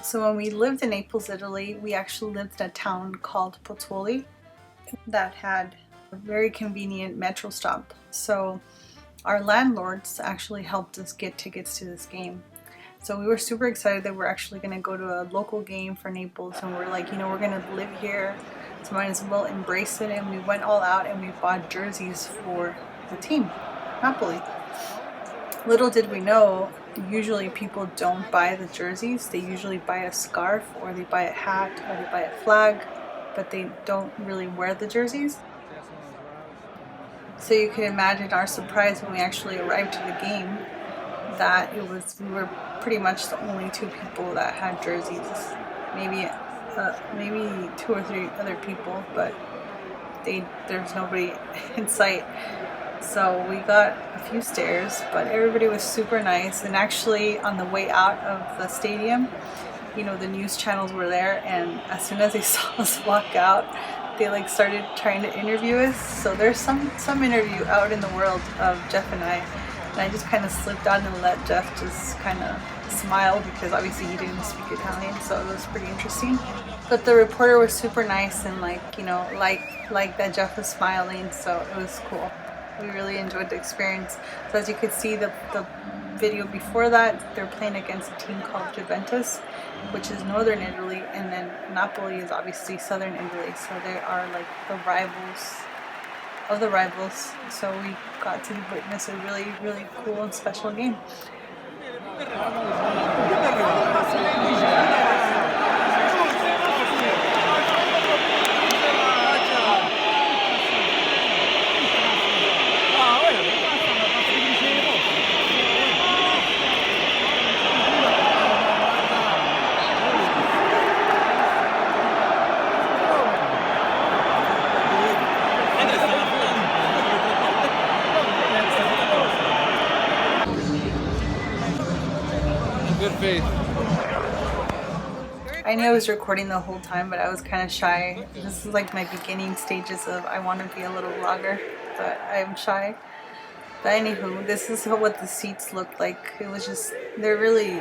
So when we lived in Naples, Italy, we actually lived in a town called Pozzuoli that had a very convenient metro stop. So our landlords actually helped us get tickets to this game. So we were super excited that we're actually going to go to a local game for Naples, and we're like, you know, we're going to live here, so might as well embrace it. And we went all out and we bought jerseys for the team, Napoli. Little did we know, usually people don't buy the jerseys. They usually buy a scarf, or they buy a hat, or they buy a flag, but they don't really wear the jerseys. So you can imagine our surprise when we actually arrived to the game, that we were pretty much the only two people that had jerseys. Maybe two or three other people, but there's nobody in sight. So we got a few stares, but everybody was super nice. And actually, on the way out of the stadium, you know, the news channels were there, and as soon as they saw us walk out, they like started trying to interview us. So there's some interview out in the world of Jeff and I just kind of slipped on and let Jeff just kind of smile, because obviously he didn't speak Italian, so it was pretty interesting. But the reporter was super nice, and like, you know, like that Jeff was smiling, so it was cool. We really enjoyed the experience. So as you could see, the video before that, they're playing against a team called Juventus, which is northern Italy, and then Napoli is obviously southern Italy. So they are like the rivals of the rivals. So we got to witness a really, really cool and special game. Good faith. I knew I was recording the whole time, but I was kind of shy. This is like my beginning stages of I want to be a little vlogger, but I'm shy. But anywho, this is what the seats looked like. It was just, they're really,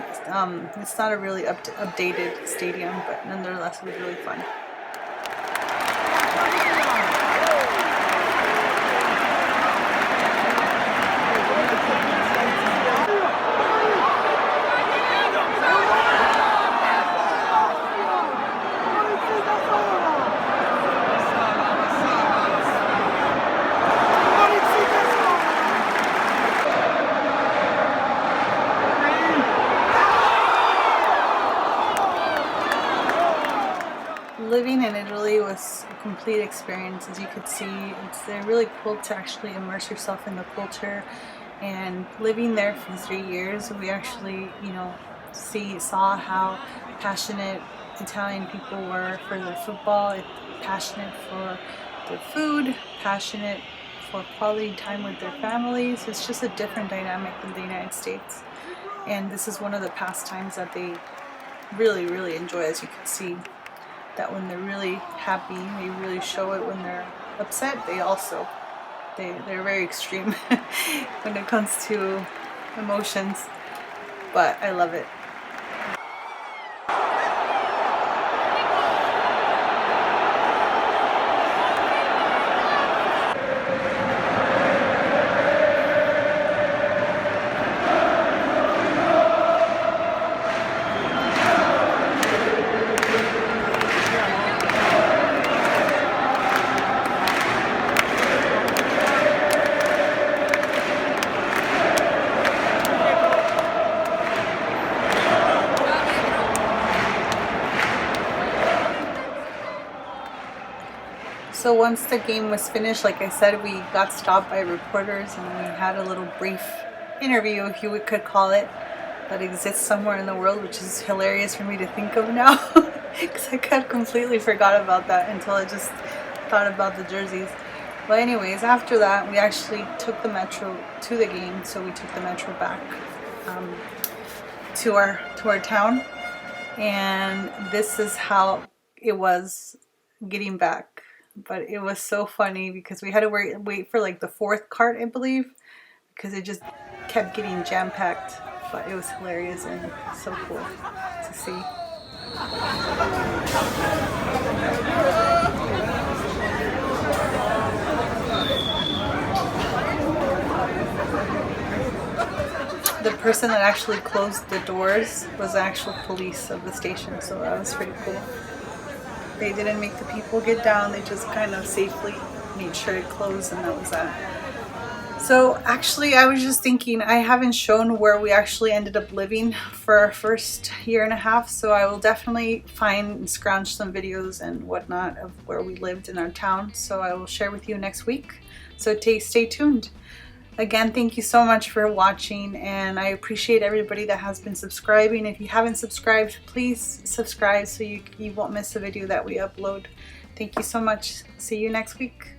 it's not a really updated stadium, but nonetheless it was really fun. Living in Italy was a complete experience. As you could see, it's really cool to actually immerse yourself in the culture. And living there for 3 years, we actually, you know, saw how passionate Italian people were for their football, passionate for their food, passionate for quality time with their families. It's just a different dynamic than the United States. And this is one of the pastimes that they really, really enjoy, as you can see. That when they're really happy, they really show it. When they're upset, they're very extreme when it comes to emotions, but I love it. So once the game was finished, like I said, we got stopped by reporters and we had a little brief interview, if you could call it, that exists somewhere in the world, which is hilarious for me to think of now, because I completely forgot about that until I just thought about the jerseys. But anyways, after that, we actually took the metro to the game, so we took the metro back to our town, and this is how it was getting back. But it was so funny because we had to wait for like the fourth cart, I believe, because it just kept getting jam-packed. But it was hilarious and so cool to see. The person that actually closed the doors was the actual police of the station, so that was pretty cool. They didn't make the people get down, they just kind of safely made sure it closed, and that was that. So actually, I was just thinking, I haven't shown where we actually ended up living for our first year and a half, so I will definitely find and scrounge some videos and whatnot of where we lived in our town, so I will share with you next week. So stay tuned. Again, thank you so much for watching, and I appreciate everybody that has been subscribing. If you haven't subscribed, please subscribe so you won't miss a video that we upload. Thank you so much. See you next week.